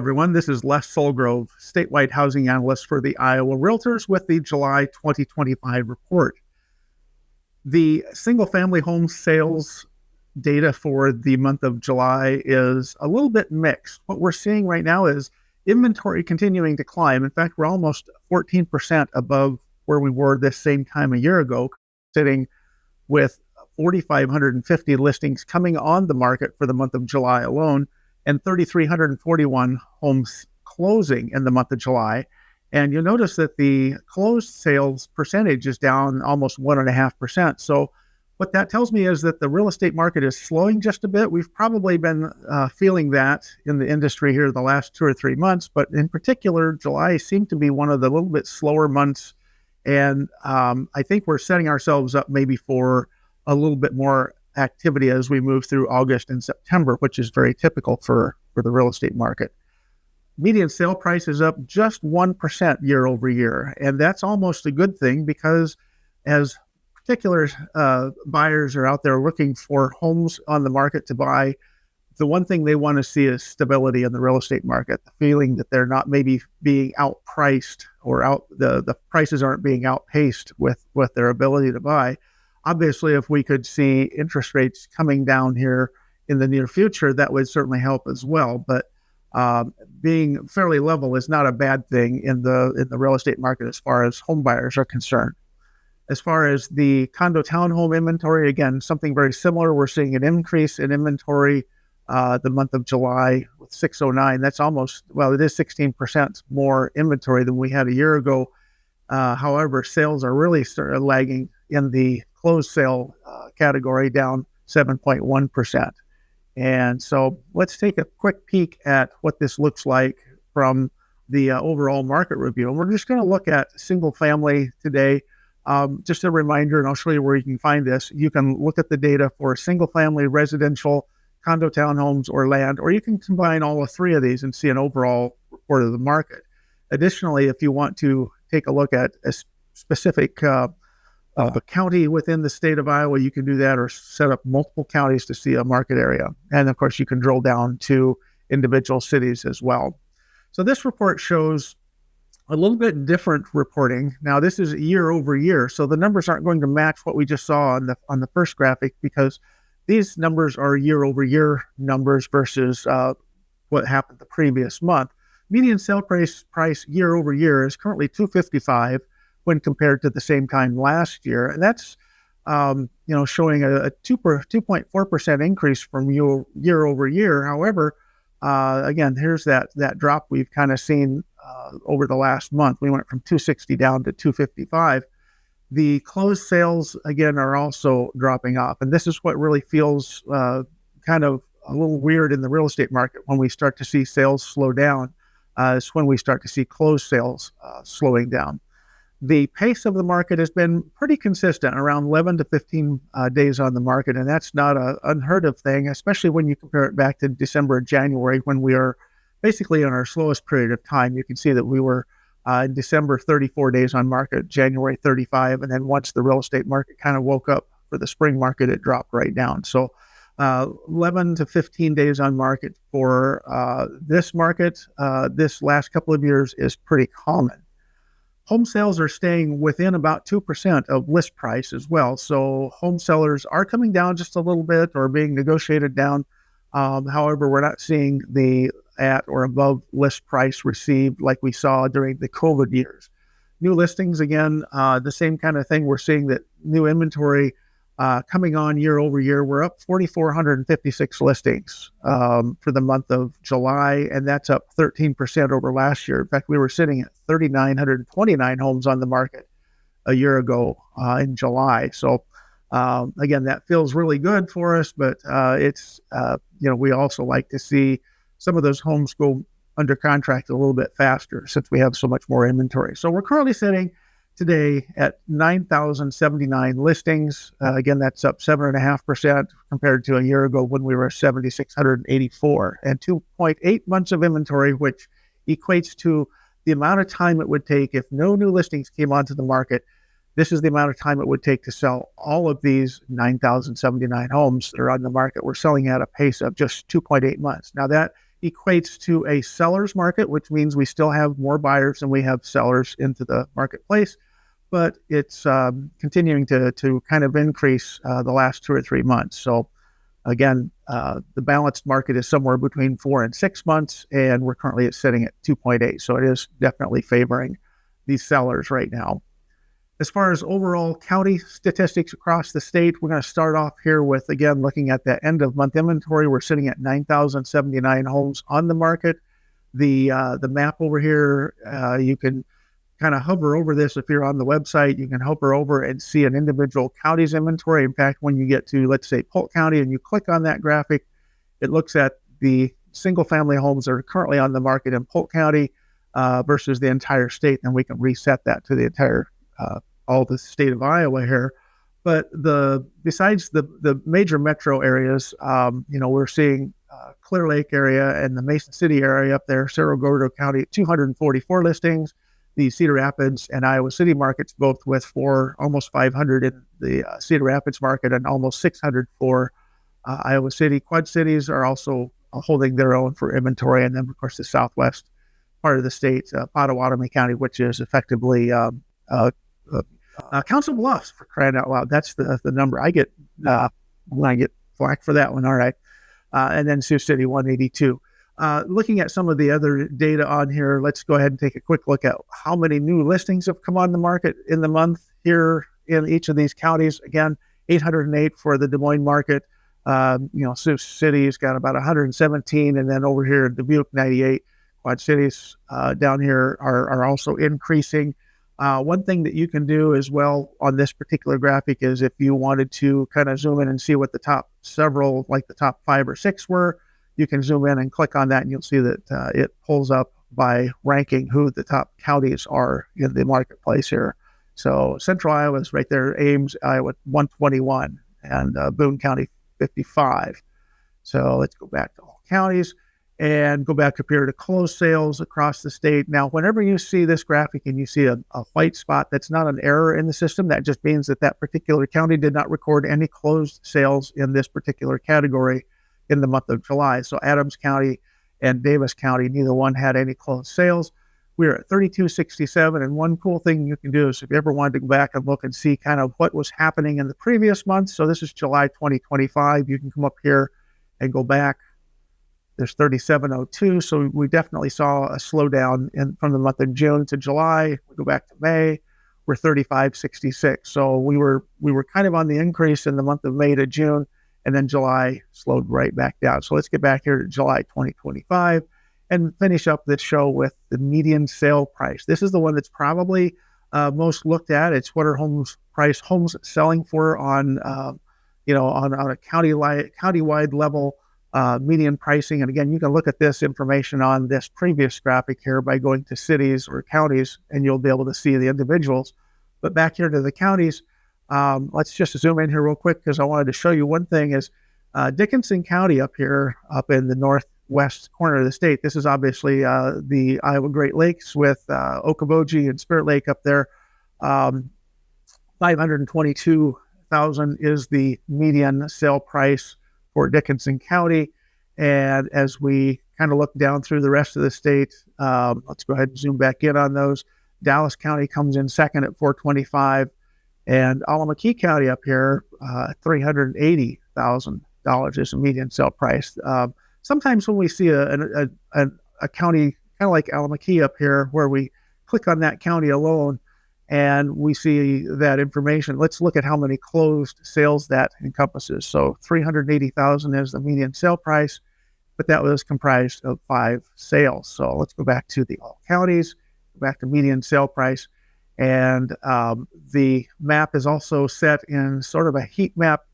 everyone. This is Les Sulgrove, Statewide Housing Analyst for the Iowa Realtors with the July 2025 report. The single-family home sales data for the month of July is a little bit mixed. What we're seeing right now is inventory continuing to climb. In fact, we're almost 14% above where we were this same time a year ago, sitting with 4,550 listings coming on the market for the month of July alone, and 3,341 homes closing in the month of July. And you'll notice that the closed sales percentage is down almost 1.5%. So what that tells me is that the real estate market is slowing just a bit. We've probably been feeling that in the industry here the last 2 or 3 months, but in particular, July seemed to be one of the little bit slower months. And I think we're setting ourselves up maybe for a little bit more activity as we move through August and September, which is very typical for the real estate market. Median sale price is up just 1% year over year. And that's almost a good thing because as particular buyers are out there looking for homes on the market to buy, the one thing they want to see is stability in the real estate market, the feeling that they're not maybe being outpriced or the prices aren't being outpaced with their ability to buy. Obviously, if we could see interest rates coming down here in the near future, that would certainly help as well. But being fairly level is not a bad thing in the real estate market as far as home buyers are concerned. As far as the condo townhome inventory, again, something very similar. We're seeing an increase in inventory the month of July with 609. That's almost, well, it is 16% more inventory than we had a year ago. However, sales are really lagging in the closed sale category, down 7.1%. And so let's take a quick peek at what this looks like from the overall market review. And we're just going to look at single family today. Just a reminder, and I'll show you where you can find this. You can look at the data for single family, residential, condo townhomes, or land, or you can combine all three of these and see an overall report of the market. Additionally, if you want to take a look at a specific a county within the state of Iowa, you can do that, or set up multiple counties to see a market area. And of course, you can drill down to individual cities as well. So this report shows a little bit different reporting. Now, this is year over year, so the numbers aren't going to match what we just saw on the first graphic, because these numbers are year over year numbers versus what happened the previous month. Median sale price year over year is currently $255 when compared to the same time last year, and that's showing a 2.4% increase from year over year. However, again, here's that drop we've kind of seen over the last month. We went from 260 down to 255. The closed sales, again, are also dropping off. And this is what really feels kind of a little weird in the real estate market. When we start to see sales slow down, is when we start to see closed sales slowing down. The pace of the market has been pretty consistent, around 11 to 15 days on the market. And that's not an unheard of thing, especially when you compare it back to December and January, when we are basically in our slowest period of time. You can see that we were in December 34 days on market, January 35, and then once the real estate market kind of woke up for the spring market, it dropped right down. So 11 to 15 days on market for this market this last couple of years is pretty common. Home sales are staying within about 2% of list price as well. So home sellers are coming down just a little bit or being negotiated down. However, we're not seeing the at or above list price received like we saw during the COVID years. New listings, again, the same kind of thing. We're seeing that new inventory coming on year over year. We're up 4,456 listings for the month of July, and that's up 13% over last year. In fact, we were sitting at 3,929 homes on the market a year ago in July. So again, that feels really good for us, but it's we also like to see some of those homes go under contract a little bit faster since we have so much more inventory. So we're currently sitting today at 9,079 listings. Again, that's up 7.5% compared to a year ago when we were 7,684, and 2.8 months of inventory, which equates to the amount of time it would take if no new listings came onto the market. This is the amount of time it would take to sell all of these 9,079 homes that are on the market. We're selling at a pace of just 2.8 months. Now, that equates to a seller's market, which means we still have more buyers than we have sellers into the marketplace, but it's continuing to kind of increase the last 2 or 3 months. So again, the balanced market is somewhere between 4 and 6 months, and we're currently sitting at 2.8. So it is definitely favoring these sellers right now. As far as overall county statistics across the state, we're going to start off here with, again, looking at the end of month inventory. We're sitting at 9,079 homes on the market. The map over here, you can kind of hover over this. If you're on the website, you can hover over and see an individual county's inventory. In fact, when you get to, let's say, Polk County, and you click on that graphic, it looks at the single family homes that are currently on the market in Polk County versus the entire state. And we can reset that to the entire all the state of Iowa here. But besides the major metro areas, we're seeing Clear Lake area and the Mason City area up there, Cerro Gordo County, 244 listings. The Cedar Rapids and Iowa City markets both with almost 500 in the Cedar Rapids market and almost 600 for Iowa City. Quad Cities are also holding their own for inventory. And then, of course, the southwest part of the state, Pottawatomie County, which is effectively Council Bluffs, for crying out loud. That's the number. I get when I get flack for that one. All right. And then Sioux City, 182. Looking at some of the other data on here, let's go ahead and take a quick look at how many new listings have come on the market in the month here in each of these counties. Again, 808 for the Des Moines market. Sioux City's got about 117, and then over here in Dubuque, 98. Quad Cities down here are also increasing. One thing that you can do as well on this particular graphic is if you wanted to kind of zoom in and see what the top several, like the top 5 or 6 were, you can zoom in and click on that, and you'll see that it pulls up by ranking who the top counties are in the marketplace here. So Central Iowa is right there, Ames, Iowa, 121, and Boone County, 55. So let's go back to all counties and go back up here to closed sales across the state. Now, whenever you see this graphic and you see a white spot, that's not an error in the system. That just means that particular county did not record any closed sales in this particular category in the month of July. So Adams County and Davis County, neither one had any closed sales. We're at 3267. And one cool thing you can do is if you ever wanted to go back and look and see kind of what was happening in the previous month. So this is July 2025. You can come up here and go back. There's 3702. So we definitely saw a slowdown from the month of June to July. We go back to May, we're 3566. So we were kind of on the increase in the month of May to June, and then July slowed right back down. So let's get back here to July 2025 and finish up this show with the median sale price. This is the one that's probably most looked at. It's what are homes selling for on a countywide level. Median pricing. And again, you can look at this information on this previous graphic here by going to cities or counties, and you'll be able to see the individuals. But back here to the counties, let's just zoom in here real quick because I wanted to show you one thing is Dickinson County up here, up in the northwest corner of the state. This is obviously the Iowa Great Lakes with Okoboji and Spirit Lake up there. 522,000 is the median sale price for Dickinson County. And as we kind of look down through the rest of the state, let's go ahead and zoom back in on those. Dallas County comes in second at 425, and Alameda County up here, $380,000 is a median sale price. Sometimes when we see a county kind of like Alameda up here, where we click on that county alone, and we see that information. Let's look at how many closed sales that encompasses. So 380,000 is the median sale price, but that was comprised of 5 sales. So let's go back to the all counties, go back to median sale price. And the map is also set in sort of a heat map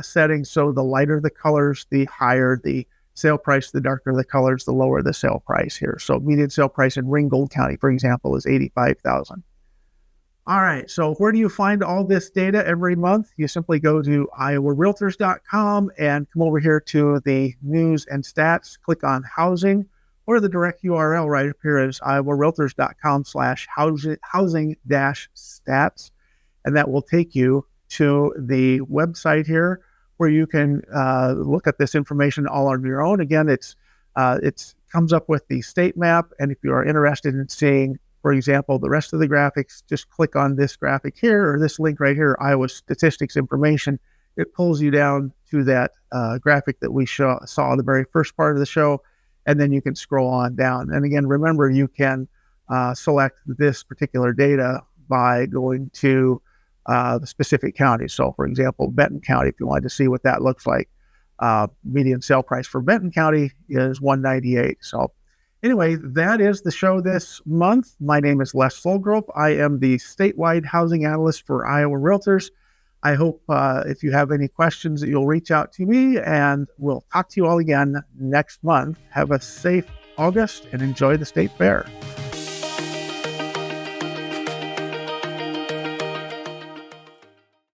setting. So the lighter the colors, the higher the sale price, the darker the colors, the lower the sale price here. So median sale price in Ringgold County, for example, is 85,000. All right, so where do you find all this data every month? You simply go to iowarealtors.com and come over here to the news and stats, click on housing, or the direct URL right up here is iowarealtors.com/housing-stats, and that will take you to the website here where you can look at this information all on your own. Again, it's It comes up with the state map, and if you are interested in seeing, for example, the rest of the graphics, just click on this graphic here or this link right here, Iowa statistics information. It pulls you down to that graphic that we saw in the very first part of the show, and then you can scroll on down. And again, remember, you can select this particular data by going to the specific county. So, for example, Benton County, if you wanted to see what that looks like, median sale price for Benton County is $198. So, anyway, that is the show this month. My name is Les Sulgrove. I am the statewide housing analyst for Iowa Realtors. I hope if you have any questions that you'll reach out to me, and we'll talk to you all again next month. Have a safe August and enjoy the state fair.